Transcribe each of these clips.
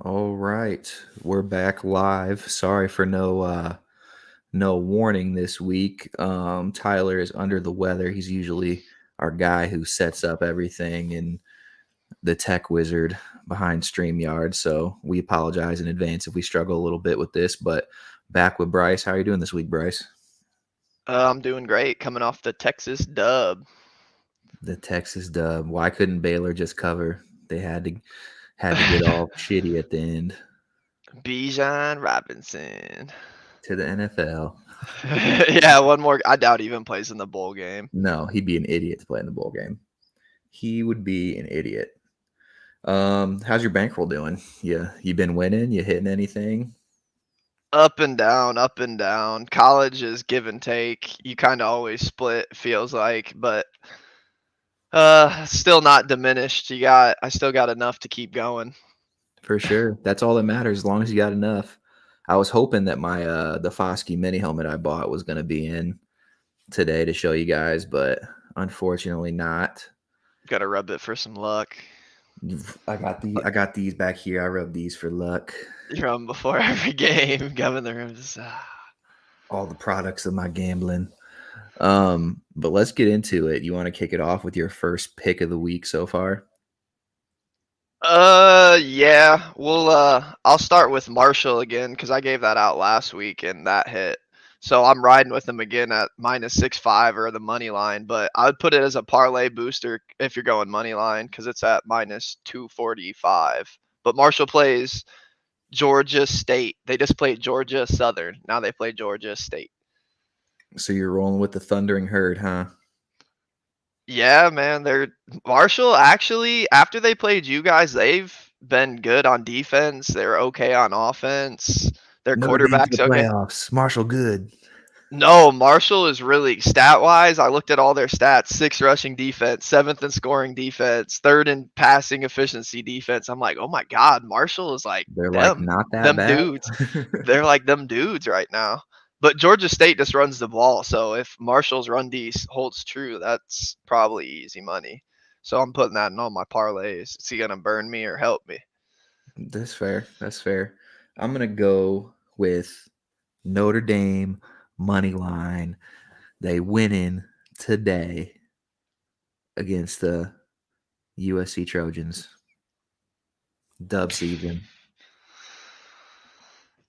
All right, we're back live. Sorry for no warning this week. Tyler is under the weather. He's usually our guy who sets up everything and the tech wizard behind StreamYard. So we apologize in advance if we struggle a little bit with this, but back with Bryce. How are you doing this week, Bryce? I'm doing great coming off the Texas dub. The Texas dub. Why couldn't Baylor just cover? They had to get all shitty at the end Bijan Robinson. to the NFL. Yeah, one more. I doubt he even plays in the bowl game. No, he'd be an idiot to play in the bowl game. He would be an idiot. How's your bankroll doing? You been winning? You hitting anything? Up and down, up and down. College is give and take. You kind of always split, feels like, but still not diminished. I still got enough to keep going. For sure. That's all that matters as long as you got enough. I was hoping that my the Foskey mini helmet I bought was gonna be in today to show you guys, but unfortunately not. Got to rub it for some luck. I got these back here. I rubbed these for luck. You run before every game. Governor rims. All the products of my gambling. But let's get into it. You want to kick it off with your first pick of the week so far? Yeah. I'll start with Marshall again because I gave that out last week and that hit. So I'm riding with them again at -6.5 or the money line, but I would put it as a parlay booster if you're going money line because it's at -245. But Marshall plays Georgia State. They just played Georgia Southern. Now they play Georgia State. So you're rolling with the Thundering Herd, huh? Yeah, man. They're Marshall actually after they played you guys, they've been good on defense. They're okay on offense. Their Notre Dame to the quarterback's okay. playoffs. Marshall good. No, Marshall is really stat wise. I looked at all their stats: sixth rushing defense, seventh in scoring defense, third in passing efficiency defense. I'm like, oh my god, Marshall is like They're like not that them bad. dudes. They're like them dudes right now. But Georgia State just runs the ball, so if Marshall's run D holds true, that's probably easy money. So I'm putting that in all my parlays. Is he gonna burn me or help me? That's fair. That's fair. I'm gonna go with Notre Dame money line. They winning today against the USC Trojans. Dub season.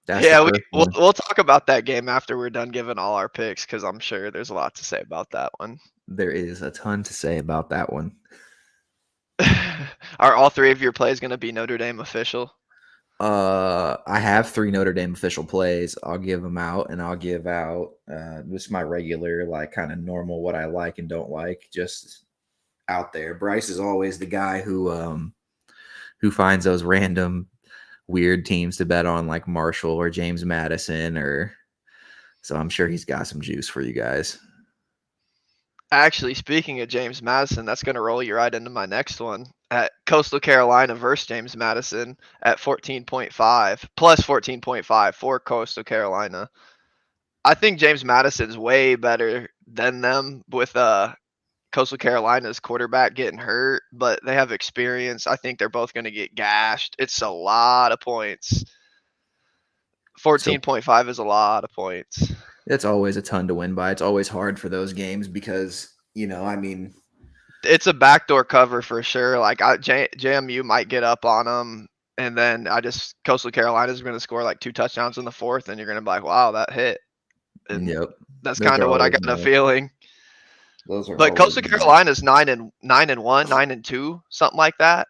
That's the Yeah, first one. we'll talk about that game after we're done giving all our picks because I'm sure there's a lot to say about that one. There is a ton to say about that one. Are all three of your plays going to be Notre Dame official? I have 3 Notre Dame official plays. I'll give them out, and I'll give out just my regular, like kind of normal, what I like and don't like, just out there. Bryce is always the guy who finds those random weird teams to bet on, like Marshall or James Madison, or so I'm sure he's got some juice for you guys. Actually, speaking of James Madison, that's going to roll you right into my next one. At Coastal Carolina versus James Madison at 14.5 plus 14.5 for Coastal Carolina. I think James Madison's way better than them with Coastal Carolina's quarterback getting hurt, but they have experience. I think they're both going to get gashed. It's a lot of points. So 14.5 is a lot of points. it's always a ton to win by. It's always hard for those games because, I mean, It's a backdoor cover for sure. Like JMU might get up on them, and then Coastal Carolina's going to score like 2 touchdowns in the fourth, and you're going to be like, wow, that hit. And yep. that's Those kind are of what I always got a nice. feeling. Those are But always Coastal nice. Carolina's 9-1, 9-2, something like that,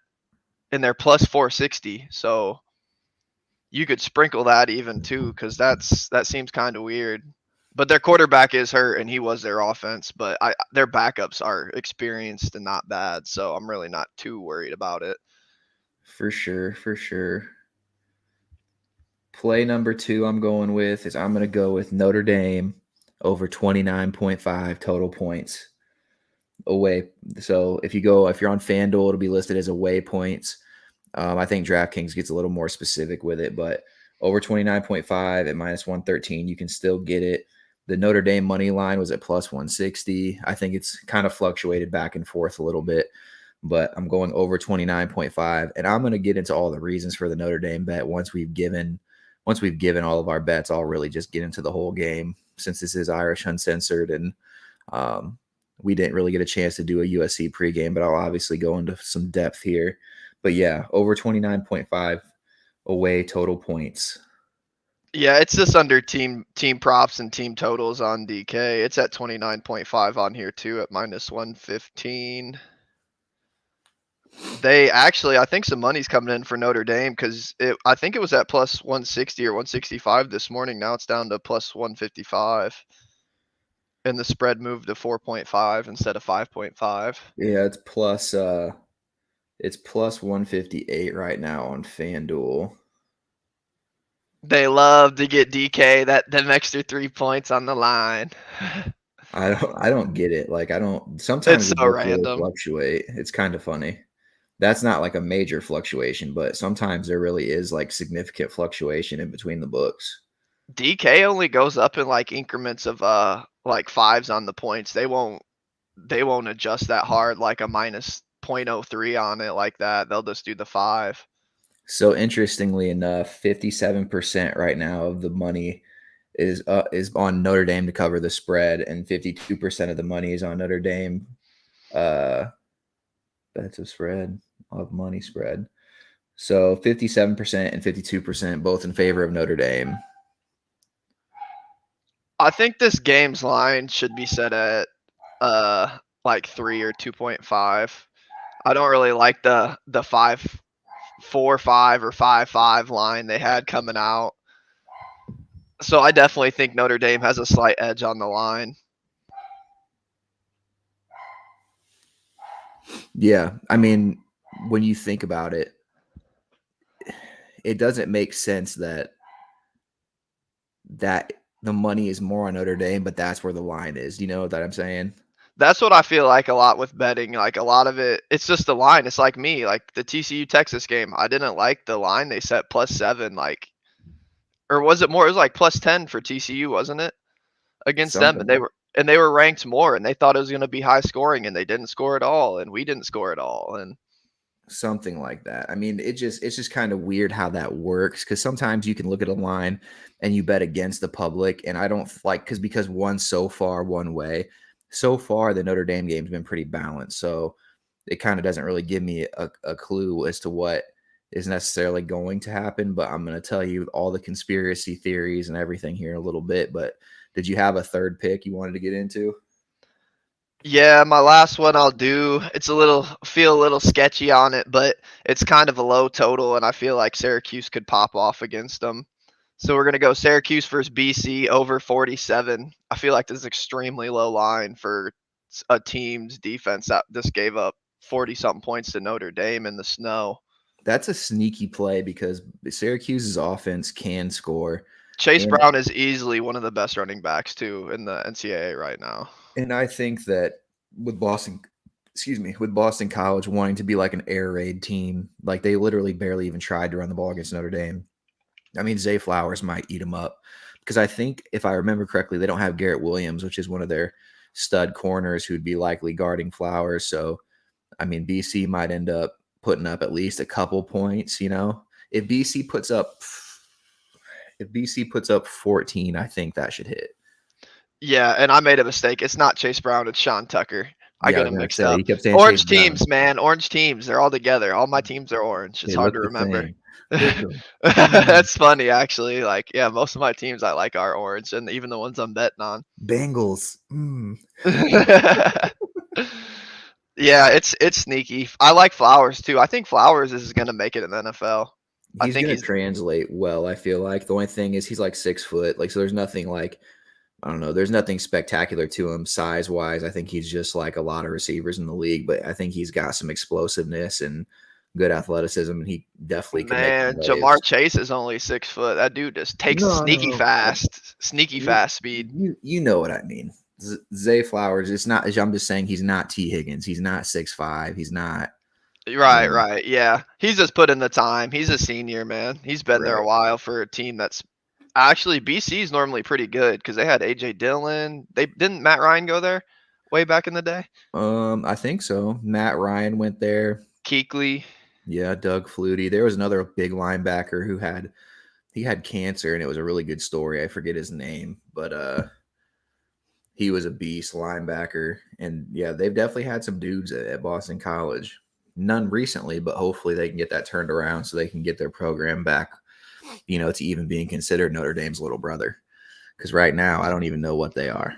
and they're plus 460. So you could sprinkle that even too, because that seems kind of weird. But their quarterback is hurt, and he was their offense. But their backups are experienced and not bad, so I'm really not too worried about it. For sure, for sure. Play number 2 I'm going with is I'm going to go with Notre Dame over 29.5 total points away. So if you're on FanDuel, it'll be listed as away points. I think DraftKings gets a little more specific with it, but over 29.5 at -113, you can still get it. The Notre Dame money line was at plus 160. I think it's kind of fluctuated back and forth a little bit, but I'm going over 29.5, and I'm going to get into all the reasons for the Notre Dame bet once we've given all of our bets. I'll really just get into the whole game since this is Irish Uncensored, and we didn't really get a chance to do a USC pregame, but I'll obviously go into some depth here. But yeah, over 29.5 away total points. Yeah, it's just under team props and team totals on DK. It's at 29.5 on here too at -115. They actually, I think some money's coming in for Notre Dame because I think it was at +160 or 165 this morning. Now it's down to +155. And the spread moved to 4.5 instead of 5.5. Yeah, it's plus 158 right now on FanDuel. They love to get DK them extra 3 points on the line. I don't get it. Like sometimes It's the so books really random. fluctuate. It's kind of funny. That's not like a major fluctuation, but sometimes there really is like significant fluctuation in between the books. DK only goes up in like increments of like fives on the points. They won't adjust that hard like a -0.03 on it like that. They'll just do the 5. So interestingly enough, 57% right now of the money is on Notre Dame to cover the spread, and 52% of the money is on Notre Dame. That's a spread of money spread. So 57% and 52% both in favor of Notre Dame. I think this game's line should be set at like 3 or 2.5. I don't really like the 5-4-5 or 5-5 line they had coming out. So I definitely think Notre Dame has a slight edge on the line. Yeah, I mean, when you think about it, it doesn't make sense that the money is more on Notre Dame, but that's where the line is. You know what I'm saying? That's what I feel like a lot with betting. Like a lot of it's just the line. It's like me, like the TCU Texas game. I didn't like the line they set +7, like, or was it more? It was like +10 for TCU, wasn't it? Against them, and Something they were ranked more, and they thought it was going to be high scoring, and they didn't score at all, and we didn't score at all, and something like that. I mean, it's just kind of weird how that works, because sometimes you can look at a line and you bet against the public, and I don't like because one's so far one way. So far, the Notre Dame game's been pretty balanced, so it kind of doesn't really give me a clue as to what is necessarily going to happen. But I'm going to tell you all the conspiracy theories and everything here in a little bit. But did you have a third pick you wanted to get into? yeah, my last one I'll do. It's feel a little sketchy on it, but it's kind of a low total, and I feel like Syracuse could pop off against them. So we're gonna go Syracuse versus BC over 47. I feel like this is extremely low line for a team's defense that just gave up 40 something points to Notre Dame in the snow. That's a sneaky play because Syracuse's offense can score. Chase And Brown is easily one of the best running backs too in the NCAA right now. And I think that with Boston College wanting to be like an air raid team, like they literally barely even tried to run the ball against Notre Dame. I mean, Zay Flowers might eat them up because I think if I remember correctly, they don't have Garrett Williams, which is one of their stud corners who'd be likely guarding Flowers. So, I mean, BC might end up putting up at least a couple points, if BC puts up 14, I think that should hit. Yeah, and I made a mistake. It's not Chase Brown, it's Sean Tucker. I got him mixed up. He kept saying Orange Chase teams, man. Orange teams. They're all together. All my teams are orange. It's hard to remember. That's funny, actually. Like, yeah, most of my teams I like are orange, and even the ones I'm betting on. Bengals. Yeah, it's sneaky. I like Flowers too. I think Flowers is going to make it in the NFL. He's going to translate well, I feel like. The only thing is he's like 6 foot. Like, so there's nothing like, I don't know. There's nothing spectacular to him size-wise. I think he's just like a lot of receivers in the league, but I think he's got some explosiveness and good athleticism, and he definitely can Man, make Jamar Chase is only 6 foot. That dude just takes sneaky fast speed. You know what I mean. Zay Flowers, it's not. I'm just saying he's not T. Higgins. He's not 6'5". He's not. Right. Yeah. He's just put in the time. He's a senior, man. He's been there a while for a team that's actually BC is normally pretty good because they had AJ Dillon. Didn't Matt Ryan go there? way back in the day? I think so. Matt Ryan went there. Kuechly. Yeah, Doug Flutie. There was another big linebacker who had cancer, and it was a really good story. I forget his name, but he was a beast linebacker. And yeah, they've definitely had some dudes at Boston College. None recently, but hopefully they can get that turned around so they can get their program back, to even being considered Notre Dame's little brother. Because right now, I don't even know what they are.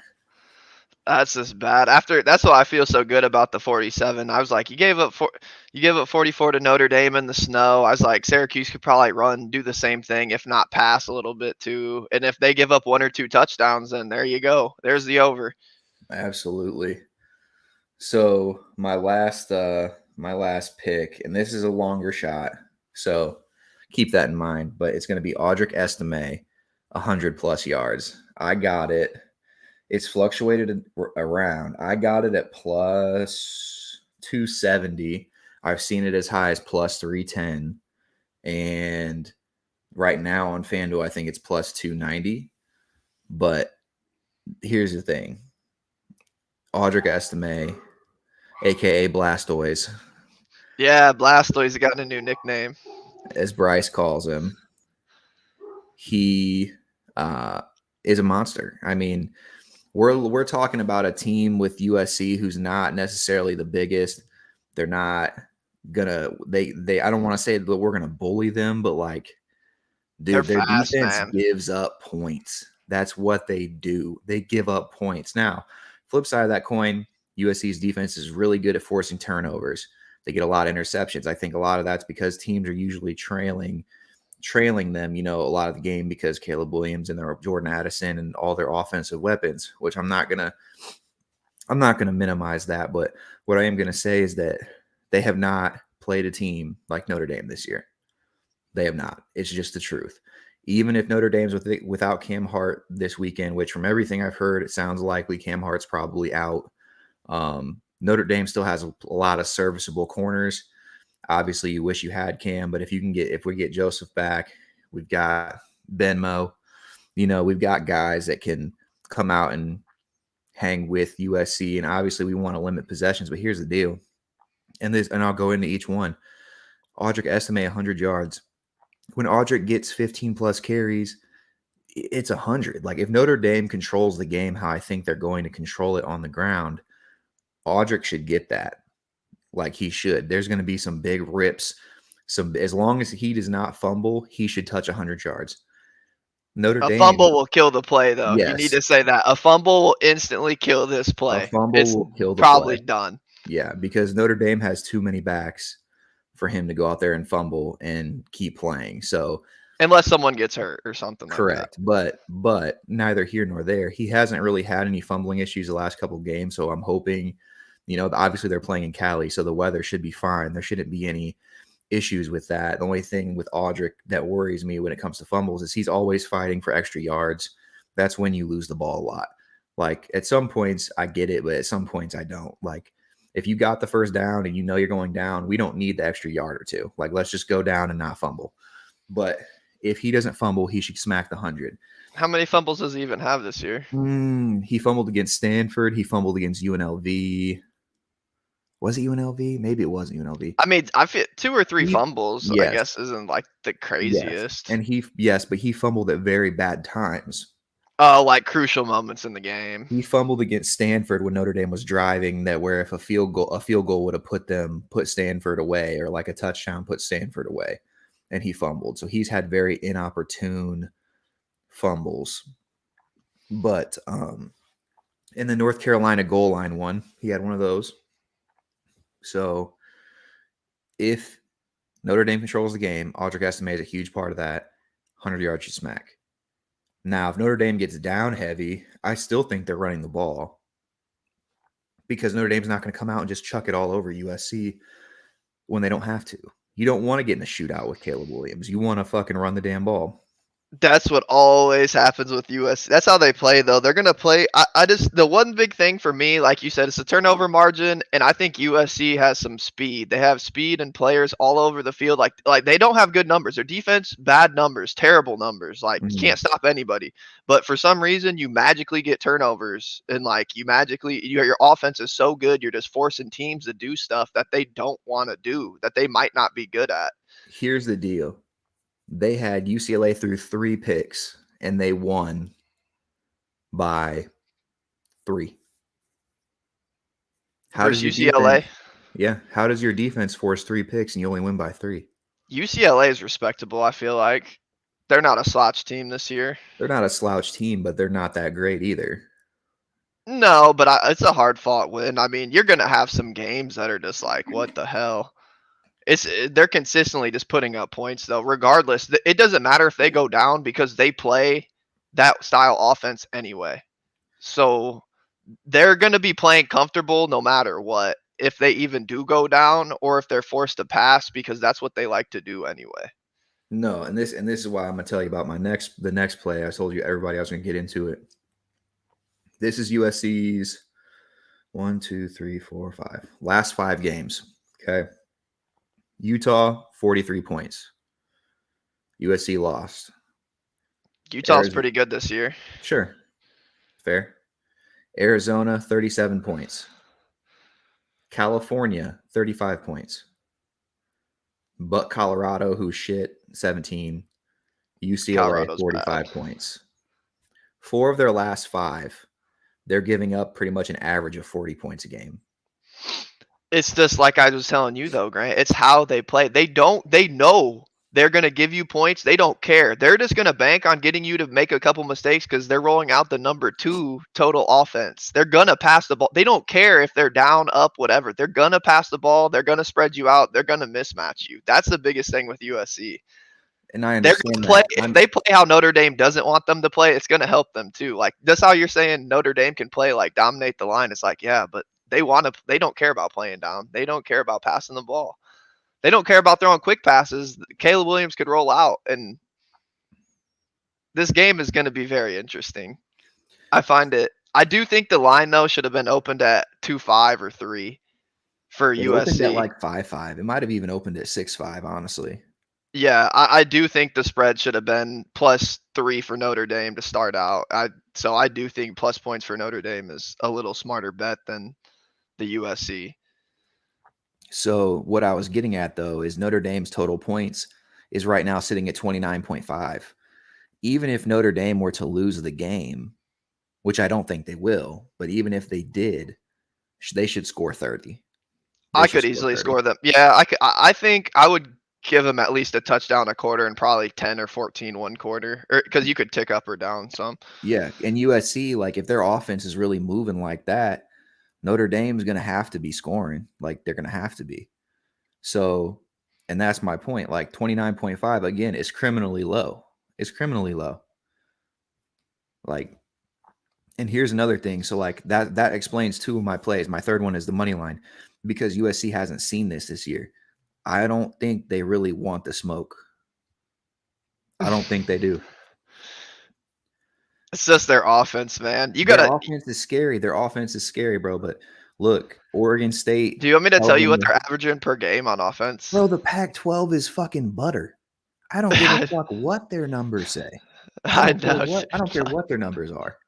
That's just bad. That's why I feel so good about the 47. I was like, you gave up 44 to Notre Dame in the snow. I was like, Syracuse could probably do the same thing, if not pass a little bit too. And if they give up 1 or 2 touchdowns, then there you go. There's the over. Absolutely. So my last pick, and this is a longer shot, so keep that in mind. But it's going to be Audric Estime, 100+ yards. I got it. It's fluctuated around. I got it at plus 270. I've seen it as high as plus 310. And right now on FanDuel, I think it's plus 290. But here's the thing. Audric Estime, a.k.a. Blastoise. Yeah, Blastoise got a new nickname. As Bryce calls him. He is a monster. I mean, we're talking about a team with USC who's not necessarily the biggest. They're not gonna I don't want to say that we're gonna bully them, but like, dude, their fast, defense man. gives up points. That's what they do. They give up points. Now, flip side of that coin, USC's defense is really good at forcing turnovers. They get a lot of interceptions. I think a lot of that's because teams are usually trailing them, a lot of the game because Caleb Williams and their Jordan Addison and all their offensive weapons, which I'm not gonna minimize that, but what I am gonna say is that they have not played a team like Notre Dame this year. They have not. It's just the truth. Even if Notre Dame's without Cam Hart this weekend, which from everything I've heard, it sounds likely Cam Hart's probably out. Notre Dame still has a lot of serviceable corners. Obviously, you wish you had Cam, but if we get Joseph back, we've got Benmo. We've got guys that can come out and hang with USC, and obviously we want to limit possessions. But here's the deal, and I'll go into each one. Audric Estime 100 yards. When Audric gets 15+ carries, it's 100. Like, if Notre Dame controls the game how I think they're going to control it on the ground, Audric should get that. Like, he should. There's going to be some big rips. As long as he does not fumble, he should touch 100 yards. Notre Dame. A fumble will kill the play, though. Yes. You need to say that. A fumble will instantly kill this play. A fumble will kill the probably play. Done. Yeah, because Notre Dame has too many backs for him to go out there and fumble and keep playing. So unless someone gets hurt or something correct. like that. But neither here nor there. He hasn't really had any fumbling issues the last couple of games, so I'm hoping, obviously they're playing in Cali, so the weather should be fine. There shouldn't be any issues with that. The only thing with Audric that worries me when it comes to fumbles is he's always fighting for extra yards. That's when you lose the ball a lot. Like, at some points I get it, but at some points I don't. Like, if you got the first down and you're going down, we don't need the extra yard or two. Like, let's just go down and not fumble. But if he doesn't fumble, he should smack the 100. How many fumbles does he even have this year? He fumbled against Stanford. He fumbled against UNLV. Was it UNLV? Maybe it wasn't UNLV. I mean, I feel 2 or 3 fumbles, yes. I guess, isn't like the craziest. Yes. And but he fumbled at very bad times. Oh, like crucial moments in the game. He fumbled against Stanford when Notre Dame was driving, that where if a field goal would have put Stanford away, or like a touchdown put Stanford away, and he fumbled. So he's had very inopportune fumbles. But in the North Carolina goal line one, he had one of those. So if Notre Dame controls the game, Audric Estime is a huge part of that. 100 yards should smack. Now, if Notre Dame gets down heavy, I still think they're running the ball, because Notre Dame's not going to come out and just chuck it all over USC when they don't have to. You don't want to get in a shootout with Caleb Williams. You want to fucking run the damn ball. That's what always happens with USC. That's how they play, though. They're gonna play. I just the one big thing for me, like you said, is the turnover margin, and I think USC has some speed. They have speed and players all over the field. Like they don't have good numbers. Their defense, bad numbers, terrible numbers. Like you Mhm. can't stop anybody. But for some reason, you magically get turnovers, and like you magically, your offense is so good, you're just forcing teams to do stuff that they don't want to do, that they might not be good at. Here's the deal. They had UCLA through 3 picks and they won by 3. How does Versus your UCLA, defense Yeah, how does your defense force 3 picks and you only win by 3? UCLA is respectable. I feel like they're not a slouch team this year. They're not a slouch team, but they're not that great either. No, but it's a hard fought win. I mean, you're gonna have some games that are just like, what the hell? They're consistently just putting up points though. Regardless, it doesn't matter if they go down because they play that style offense anyway. So they're gonna be playing comfortable no matter what. If they even do go down, or if they're forced to pass, because that's what they like to do anyway. No, and this is why I'm gonna tell you about the next play. I told you everybody I was gonna get into it. This is USC's 1, 2, 3, 4, 5 last 5 games. Okay, Utah 43 points. USC lost. Utah's pretty good this year. Sure, fair. Arizona 37 points. California 35 points. But Colorado, who's shit, 17. UCLA Colorado's 45 bad. points. 4 of their last 5, they're giving up pretty much an average of 40 points a game. It's just like I was telling you though, Grant. It's how they play. They know they're going to give you points. They don't care. They're just going to bank on getting you to make a couple mistakes because they're rolling out the number 2 total offense. They're going to pass the ball. They don't care if they're down, up, whatever. They're going to pass the ball. They're going to spread you out. They're going to mismatch you. That's the biggest thing with USC. And I They're going understand to play. that. If they play how Notre Dame doesn't want them to play, it's going to help them too. Like that's how you're saying Notre Dame can play, like dominate the line. It's like, yeah, but they want to. They don't care about playing down. They don't care about passing the ball. They don't care about throwing quick passes. Caleb Williams could roll out, and this game is going to be very interesting. I find it. I do think the line though should have been opened at 2-5 or 3 for It opened at USC. like 5-5. It might have even opened at 6-5, honestly. Yeah, I do think the spread should have been +3 for Notre Dame to start out. So I do think plus points for Notre Dame is a little smarter bet than the USC. So what I was getting at though is Notre Dame's total points is right now sitting at 29.5. Even if Notre Dame were to lose the game, which I don't think they will, but even if they did, they should score 30. I could easily score them. Yeah, I think I would give them at least a touchdown a quarter and probably 10 or 14 one quarter, or because you could tick up or down some. Yeah, and USC, like if their offense is really moving like that, Notre Dame's going to have to be scoring. Like they're going to have to be. So, and that's my point. Like 29.5 again is criminally low. It's criminally low. Like, and here's another thing. So like that explains 2 of my plays. My third one is the money line because USC hasn't seen this year. I don't think they really want the smoke. I don't think they do. It's just their offense, man. You Their gotta. offense is scary. Their offense is scary, bro. But look, Oregon State. Do you want me to tell you what Alabama- they're averaging per game on offense? Bro, the Pac-12 is fucking butter. I don't give a fuck what their numbers say. I know. I don't care what their numbers are.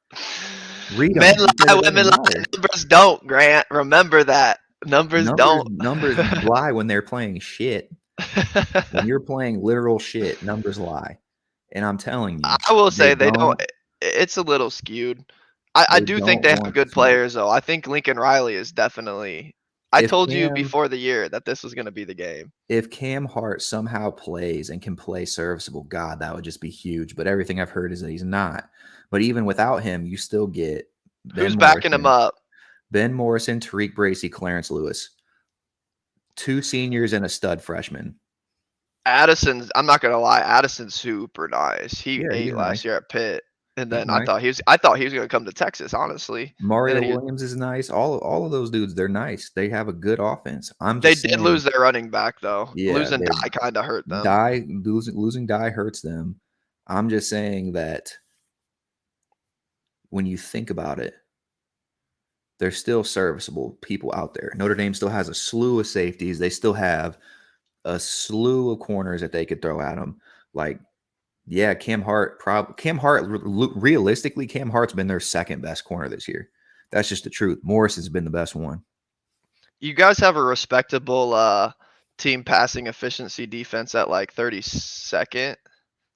Read 'em, Men because lie, it doesn't women lie, matter. numbers don't, Grant. Remember that. Numbers don't. Numbers lie when they're playing shit. When you're playing literal shit, numbers lie. And I'm telling you, I will say they don't. It's a little skewed. I they do don't think they have want good the smoke. players, though. I think Lincoln Riley is definitely. I If told you Cam before the year that this was going to be the game. if Cam Hart somehow plays and can play serviceable, God, that would just be huge. But everything I've heard is that he's not. But even without him, you still get Who's backing him up? Ben Morrison, Tariq Bracy, Clarence Lewis. 2 seniors and a stud freshman. Addison's. I'm not gonna lie. Addison's super nice. He Yeah, he's ate last nice. year at Pitt, and He's then nice. I thought he was gonna come to Texas. Honestly, Mario and then Williams is nice. All of those dudes, they're nice. They have a good offense. I'm they just did saying, lose their running back though. yeah, Losing Dye kind of hurt them. losing Die hurts them. I'm just saying that when you think about it, there's still serviceable people out there. Notre Dame still has a slew of safeties. They still have a slew of corners that they could throw at them. Like, yeah, realistically, Cam Hart's been their second best corner this year. That's just the truth. Morris has been the best one. You guys have a respectable team passing efficiency defense at like 32nd.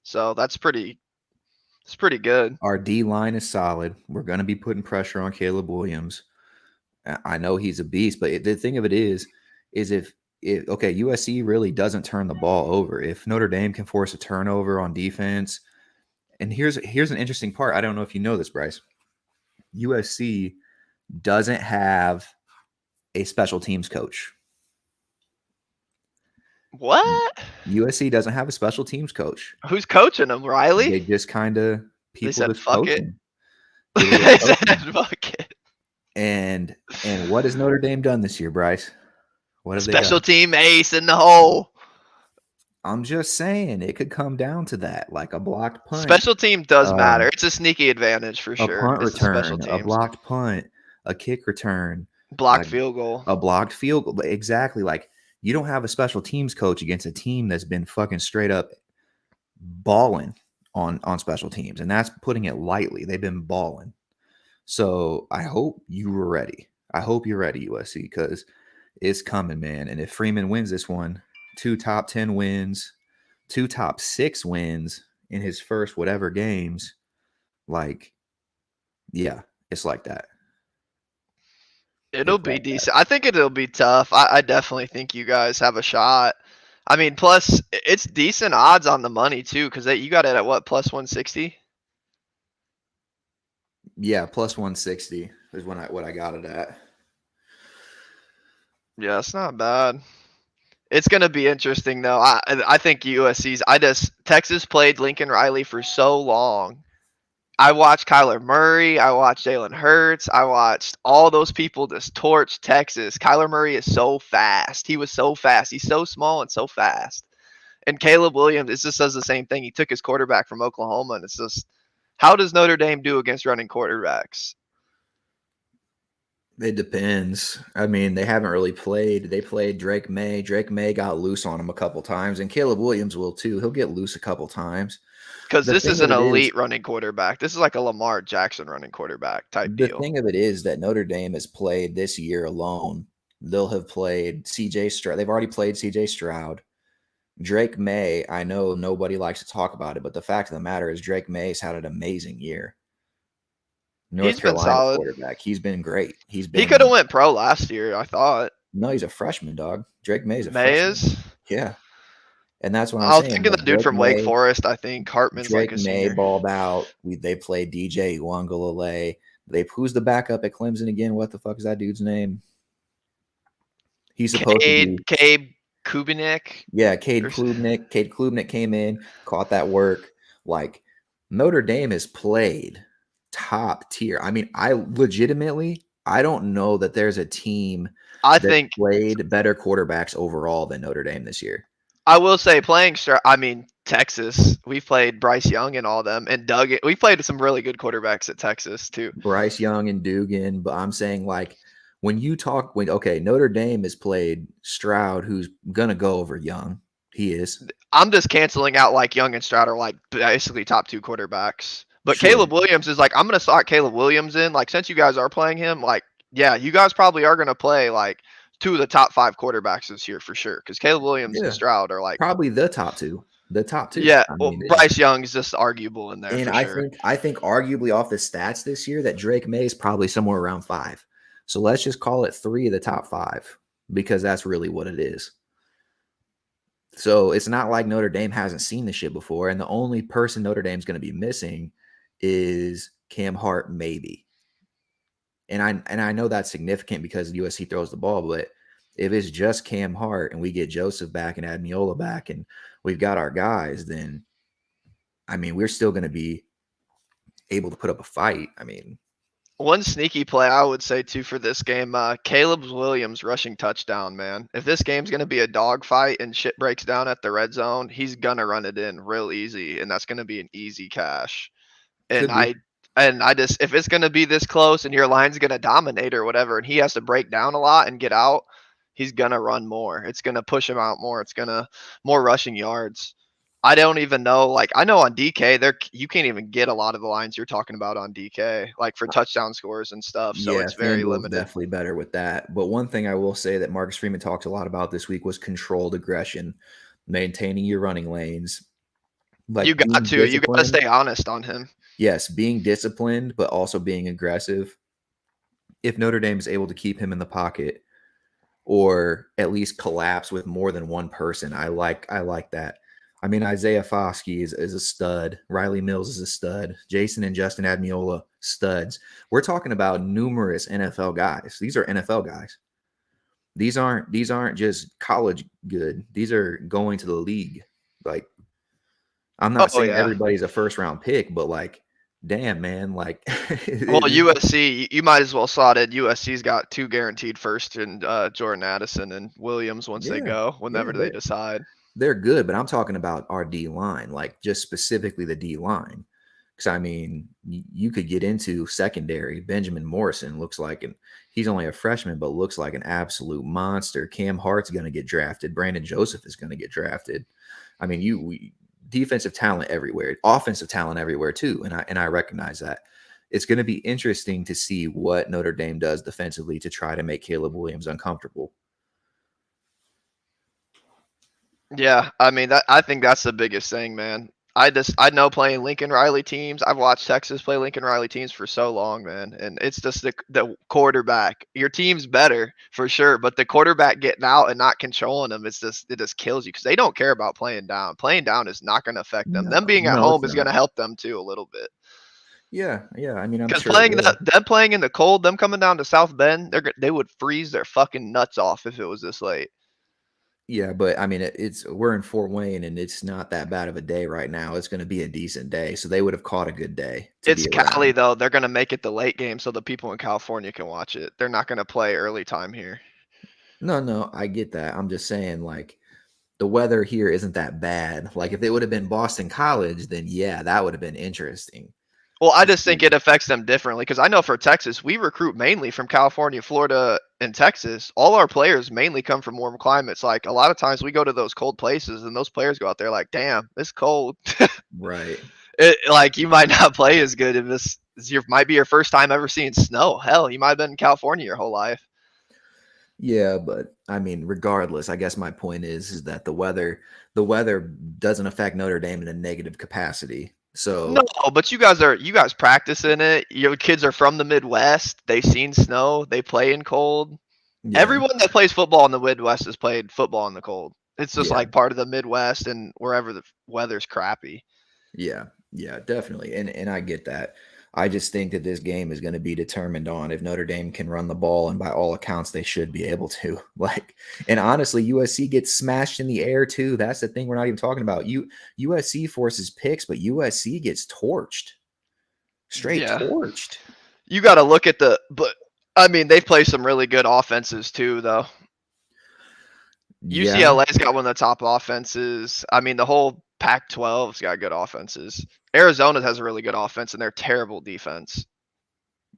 So it's pretty good. Our D line is solid. We're going to be putting pressure on Caleb Williams. I know he's a beast, but the thing of it is if USC really doesn't turn the ball over. If Notre Dame can force a turnover on defense, and here's an interesting part. I don't know if you know this, Bryce. USC doesn't have a special teams coach. What? USC doesn't have a special teams coach. Who's coaching them, Riley? They just kind of They said, just fuck coach it. them. They said, fuck it. And what has Notre Dame done this year, Bryce? What have Special they done? team ace in the hole. I'm just saying it could come down to that, like a blocked punt. Special team does matter. It's a sneaky advantage for sure. A punt return, a blocked punt, a kick return, blocked field goal. A blocked field goal. Exactly. Like, you don't have a special teams coach against a team that's been fucking straight up balling on special teams. And that's putting it lightly. They've been balling. So I hope you were ready. I hope you're ready, USC, because it's coming, man. And if Freeman wins this one, 2 top 10 wins, 2 top 6 wins in his first whatever games, like, yeah, it's like that. It'll be decent. I think it'll be tough. I definitely think you guys have a shot. I mean, plus it's decent odds on the money too, because you got it at what, plus 160? Yeah, plus 160 is what I got it at. Yeah, it's not bad. It's gonna be interesting though. I think USC's. Texas played Lincoln Riley for so long. I watched Kyler Murray. I watched Jalen Hurts. I watched all those people just torch Texas. Kyler Murray is so fast. He was so fast. He's so small and so fast. And Caleb Williams, it just does the same thing. He took his quarterback from Oklahoma, and it's just, how does Notre Dame do against running quarterbacks? It depends. I mean, they haven't really played. They played Drake May. Drake May got loose on him a couple times, and Caleb Williams will too. He'll get loose a couple times. Because this is an elite running quarterback. This is like a Lamar Jackson running quarterback type deal. The thing of it is that Notre Dame has played this year alone. They'll have played C.J. Stroud. They've already played C.J. Stroud. Drake May, I know nobody likes to talk about it, but the fact of the matter is Drake May's had an amazing year. North Carolina quarterback. He's been great. He could have went pro last year, I thought. No, he's a freshman, dog. Drake May's a freshman. May is? Yeah. And that's what I'm saying. I was thinking the dude from Wake Forest, I think. Hartman's Drake like a May senior. Balled out. They played DJ Uiagalelei. Who's the backup at Clemson again? What the fuck is that dude's name? He's supposed to be Cade Klubnik. Yeah, Cade Klubnik. Cade Klubnik came in, caught that work. Like, Notre Dame has played top tier. I mean, I don't know that there's a team that played better quarterbacks overall than Notre Dame this year. I will say Texas, we've played Bryce Young and all them, and Duggan. We played some really good quarterbacks at Texas too. Bryce Young and Duggan, but I'm saying, like, Notre Dame has played Stroud, who's gonna go over Young. He is. I'm just canceling out like Young and Stroud are like basically top 2 quarterbacks. But sure. Caleb Williams is like, I'm going to slot Caleb Williams in. Like, since you guys are playing him, like, yeah, you guys probably are going to play like 2 of the top 5 quarterbacks this year for sure. Because Caleb Williams and Stroud are like probably the top 2. The top 2. Yeah, Bryce Young is just arguable in there. And I think arguably off the stats this year that Drake May is probably somewhere around 5. So let's just call it 3 of the top 5 because that's really what it is. So it's not like Notre Dame hasn't seen this shit before, and the only person Notre Dame's going to be missing is Cam Hart, maybe. And I know that's significant because USC throws the ball, but if it's just Cam Hart and we get Joseph back and Admiola back and we've got our guys, then, I mean, we're still going to be able to put up a fight. I mean, One sneaky play I would say too for this game, Caleb Williams rushing touchdown, man. If this game's gonna be a dogfight and shit breaks down at the red zone, he's gonna run it in real easy, and that's gonna be an easy cash. And Could be. I just if it's gonna be this close and your line's gonna dominate or whatever, and he has to break down a lot and get out, he's gonna run more. It's gonna push him out more. It's gonna more rushing yards. I don't even know. Like I know on DK, there you can't even get a lot of the lines you're talking about on DK, like for touchdown scores and stuff. So Yeah, it's very FanDuel is limited. definitely better with that. But one thing I will say that Marcus Freeman talked a lot about this week was controlled aggression, maintaining your running lanes, You like got being to. You got to disciplined. stay honest on him. Yes, being disciplined, but also being aggressive. If Notre Dame is able to keep him in the pocket or at least collapse with more than one person, I like that. I mean, Isaiah Foskey is a stud. Riley Mills is a stud. Jason and Justin Admiola, studs. We're talking about numerous NFL guys. These are NFL guys. These aren't just college good. These are going to the league. Like, I'm not Oh saying yeah. everybody's a first round pick, but like, damn man, like Well, USC, you might as well slot in. USC's got 2 guaranteed first, and Jordan Addison and Williams once they yeah, go, yeah, whenever they decide. they're good, but I'm talking about our D line, like just specifically the D line. Because I mean, you could get into secondary. Benjamin Morrison looks like he's only a freshman, but looks like an absolute monster. Cam Hart's going to get drafted. Brandon Joseph is going to get drafted. I mean, defensive talent everywhere, offensive talent everywhere too, and I recognize that. It's going to be interesting to see what Notre Dame does defensively to try to make Caleb Williams uncomfortable. Yeah, I mean I think that's the biggest thing, man. I know playing Lincoln Riley teams. I've watched Texas play Lincoln Riley teams for so long, man. And it's just the quarterback. Your team's better for sure, but the quarterback getting out and not controlling them, it just kills you because they don't care about playing down. Playing down is not going to affect them. No, Them being at no, it's home is going not. to help them too a little bit. Yeah, yeah. I mean, I'm Because sure it will. them playing in the cold, them coming down to South Bend, they would freeze their fucking nuts off if it was this late. Yeah, but I mean, we're in Fort Wayne, and it's not that bad of a day right now. It's going to be a decent day, so they would have caught a good day to It's be Cali around. though. They're gonna make it the late game so the people in California can watch it. They're not gonna play early time here. No, no, I get that. I'm just saying, like, the weather here isn't that bad. Like, if it would have been Boston College, then yeah, that would have been interesting Well, I to just think see. it affects them differently because I know for Texas, we recruit mainly from California, Florida, and Texas. All our players mainly come from warm climates. Like a lot of times we go to those cold places and those players go out there like, damn, it's cold. Right. Like you might not play as good if this might be your first time ever seeing snow. Hell, you might have been in California your whole life. Yeah, but I mean, regardless, I guess my point is that the weather doesn't affect Notre Dame in a negative capacity. No, So but you guys practice in it. Your kids are from the Midwest. They've seen snow. They play in cold. yeah, Everyone that plays football in the Midwest has played football in the cold. It's just yeah, like part of the Midwest and wherever the weather's crappy. yeah, yeah, definitely. And I get that. I just think that this game is going to be determined on if Notre Dame can run the ball, and by all accounts, they should be able to. Like, and honestly, USC gets smashed in the air too. That's the thing we're not even talking about. USC forces picks, but USC gets torched, straight Yeah. torched. You got to look at but I mean, they've played some really good offenses too, though. Yeah, UCLA's got one of the top offenses. I mean, the whole Pac-12's got good offenses. Arizona has a really good offense and they're terrible defense.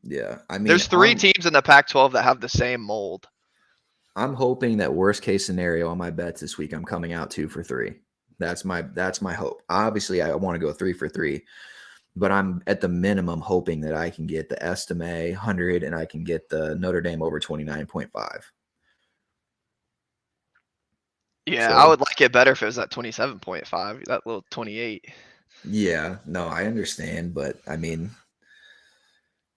yeah. I mean, There's 3 teams in the Pac-12 that have the same mold. I'm hoping that worst case scenario on my bets this week, I'm coming out 2 for 3. That's my hope. Obviously, I want to go 3 for 3, but I'm at the minimum hoping that I can get the Estime 100 and I can get the Notre Dame over 29.5. Yeah, I So would like it better if it was at 27.5, that little 28. yeah, no, I understand, but I mean,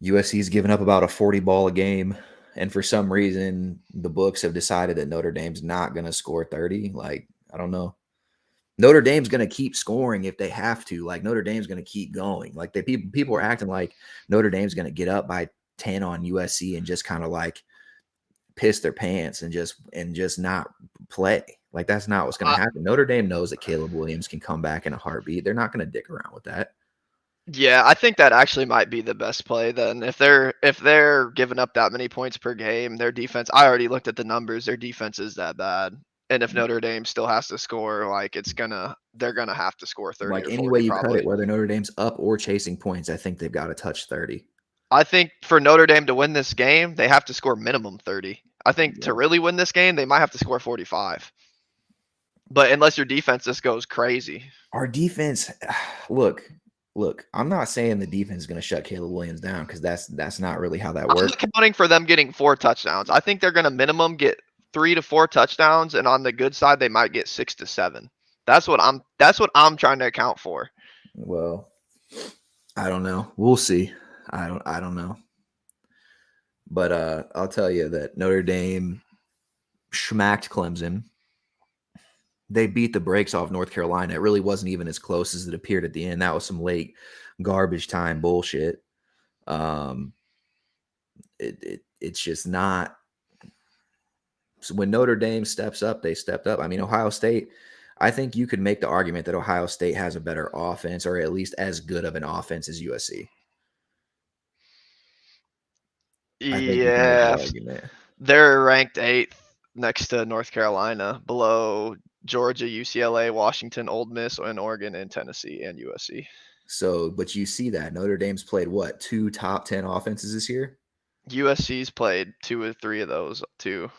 USC's given up about a 40 ball a game. And for some reason, the books have decided that Notre Dame's not going to score 30. Like, I don't know. Notre Dame's going to keep scoring if they have to. Like Notre Dame's going to keep going. Like people are acting like Notre Dame's going to get up by 10 on USC and just kind of like piss their pants and just not play. Like that's not what's going I, to happen. Notre Dame knows that Caleb Williams can come back in a heartbeat. They're not going to dick around with that. Yeah, I think that actually might be the best play then. If they're giving up that many points per game, their defense, I already looked at the numbers, their defense is that bad. And if Notre Dame still has to score, like they're gonna have to score 30 Like or any way 40 you cut probably. it, whether Notre Dame's up or chasing points, I think they've got to touch 30. I think for Notre Dame to win this game, they have to score minimum 30. I think to Yeah. really win this game, they might have to score 45. But unless your defense just goes crazy. Our defense, look, I'm not saying the defense is going to shut Caleb Williams down because that's not really how that I'm works. accounting for them getting 4 touchdowns. I think they're gonna minimum get 3 to 4 touchdowns, and on the good side, they might get 6 to 7. That's what I'm trying to account for. Well, I don't know. We'll see. I don't know. But I'll tell you that Notre Dame schmacked Clemson. They beat the brakes off North Carolina. It really wasn't even as close as it appeared at the end. That was some late garbage time bullshit. It's just not. So when Notre Dame steps up, they stepped up. I mean, Ohio State, I think you could make the argument that Ohio State has a better offense or at least as good of an offense as USC. I think you can make Yeah, that argument. they're ranked 8th next to North Carolina, below Georgia, UCLA, Washington, Ole Miss, and Oregon, and Tennessee, and USC. So, but you see that Notre Dame's played what, 2 top 10 offenses this year? USC's played 2 or 3 of those too.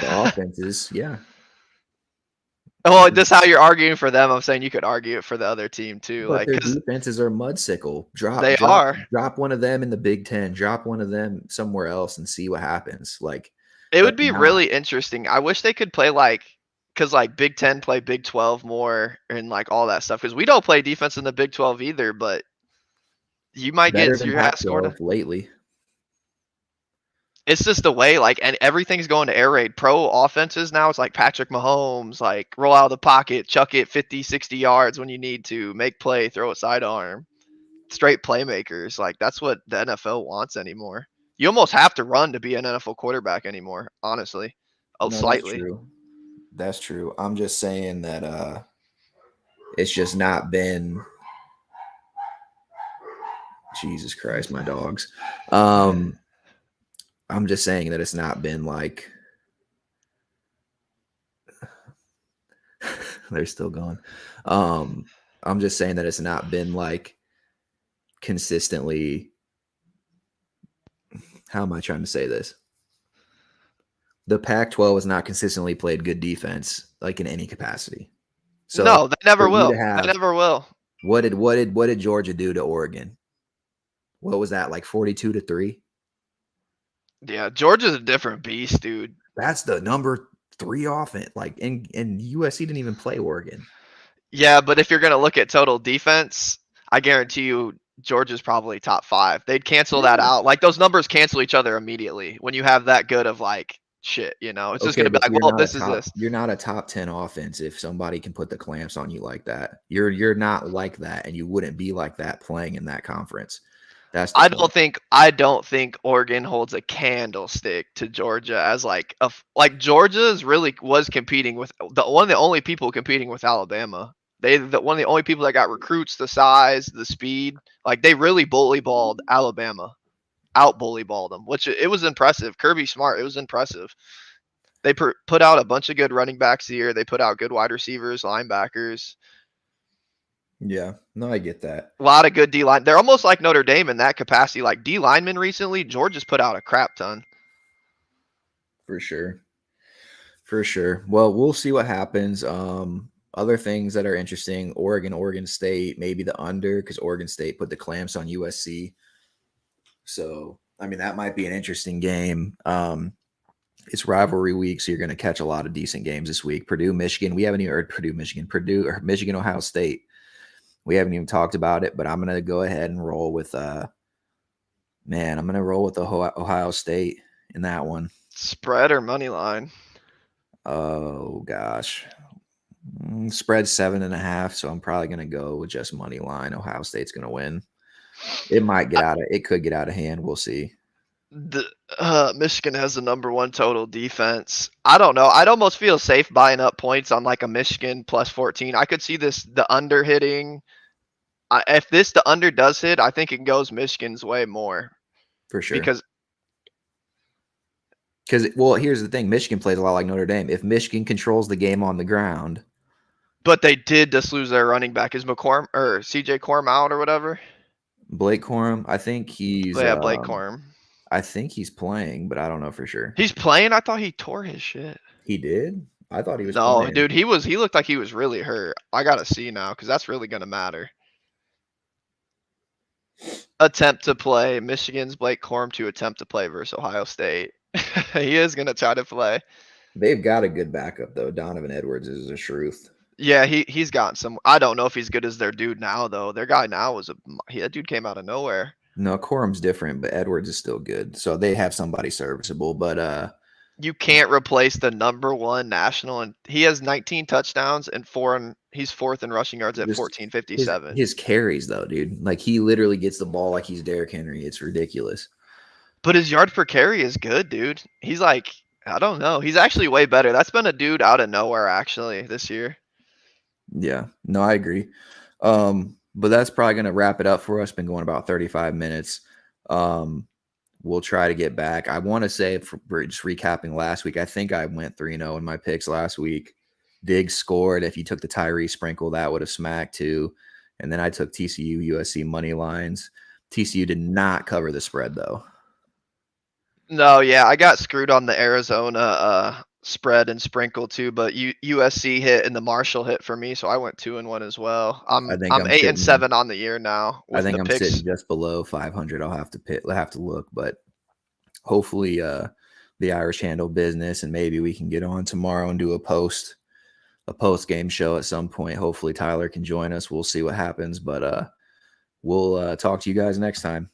The offenses, yeah. Well, just how you're arguing for them, I'm saying you could argue it for the other team too, But like their because defenses are mudsickle. they are. Drop one of them in the Big Ten. Drop one of them somewhere else and see what happens. Like It would that's be not really interesting. I wish they could play because like Big 10 play Big 12 more and like all that stuff. Because we don't play defense in the Big 12 either, but you might better get than your ass scored. Pac-12 lately. It's just the way, like, and everything's going to air raid. Pro offenses now, it's like Patrick Mahomes, like roll out of the pocket, chuck it 50, 60 yards when you need to, make play, throw a sidearm. Straight playmakers. Like that's what the NFL wants anymore. You almost have to run to be an NFL quarterback anymore, honestly. Oh, No, that's slightly. true. That's true. I'm just saying that it's just not been Jesus Christ, my dogs. I'm just saying that it's not been like they're still going. I'm just saying that it's not been like consistently. How am I trying to say this? The Pac-12 has not consistently played good defense, like in any capacity. So No, they never for you will. to have, They never will. what did Georgia do to Oregon? What was that, like 42-3? Yeah, Georgia's a different beast, dude. That's the number 3 offense. Like, and USC didn't even play Oregon. Yeah, but if you're gonna look at total defense, I guarantee you Georgia's probably top 5. They'd cancel that out. Like those numbers cancel each other immediately when you have that good of like shit, you know. It's just Okay, gonna be but like, well, this is this. you're not a top 10 offense if somebody can put the clamps on you like that. You're not like that, and you wouldn't be like that playing in that conference. That's the point. I don't think Oregon holds a candlestick to Georgia as like like Georgia's really was competing with one of the only people competing with Alabama. One of the only people that got recruits, the size, the speed. Like they really bully balled Alabama, out bully balled them, which it was impressive. Kirby Smart, it was impressive. They put out a bunch of good running backs here. They put out good wide receivers, linebackers. Yeah, no, I get that. A lot of good D line. They're almost like Notre Dame in that capacity. Like D linemen recently, Georgia's put out a crap ton. For sure. For sure. Well, we'll see what happens. Other things that are interesting: Oregon State, maybe the under because Oregon State put the clamps on USC. So, I mean, that might be an interesting game. It's rivalry week, so you're going to catch a lot of decent games this week. Purdue, Michigan. We haven't even heard Purdue or Michigan, Ohio State. We haven't even talked about it, but I'm going to go ahead and roll with I'm going to roll with Ohio State in that one. Spread or money line? Oh gosh. Spread 7.5, so I'm probably going to go with just money line. Ohio State's going to win. It could get out of hand. We'll see. Michigan has the number 1 total defense. I don't know. I'd almost feel safe buying up points on like a Michigan plus 14. I could see the under hitting If the under does hit, I think it goes Michigan's way more for sure. because Well, here's the thing: Michigan plays a lot like Notre Dame. If Michigan controls the game on the ground, but they did just lose their running back. Is McCorm or CJ Corm out or whatever? Blake Corum, I think Yeah, Blake Corm. I think he's playing, but I don't know for sure. He's playing? I thought he tore his shit. He did? I thought he was No, playing. dude, he looked like he was really hurt. I gotta see now because that's really gonna matter. Attempt to play. Michigan's Blake Corum to attempt to play versus Ohio State. He is gonna try to play. They've got a good backup though. Donovan Edwards is a truth. Yeah, he's gotten some. I don't know if he's good as their dude now though. Their guy now that dude came out of nowhere. No, Corum's different, but Edwards is still good. So they have somebody serviceable. But you can't replace the #1 national, and he has 19 touchdowns and he's 4th in rushing yards at 1457. His carries though, dude. Like he literally gets the ball like he's Derrick Henry. It's ridiculous. But his yard per carry is good, dude. He's like, I don't know. He's actually way better. That's been a dude out of nowhere actually this year. Yeah, no, I agree. But that's probably going to wrap it up for us. Been going about 35 minutes. We'll try to get back. I want to say, for just recapping last week, I think I went 3-0 in my picks last week. Diggs scored. If you took the Tyree sprinkle, that would have smacked too. And then I took TCU, USC money lines. TCU did not cover the spread though. No, yeah, I got screwed on the Arizona spread and sprinkle too, but USC hit and the Marshall hit for me, so I went 2-1 as well. I'm 8-7 on the year now. I think I'm sitting just below 500. I'll have to look, but hopefully the Irish handle business, and maybe we can get on tomorrow and do a post game show at some point. Hopefully Tyler can join us. We'll see what happens, but we'll talk to you guys next time.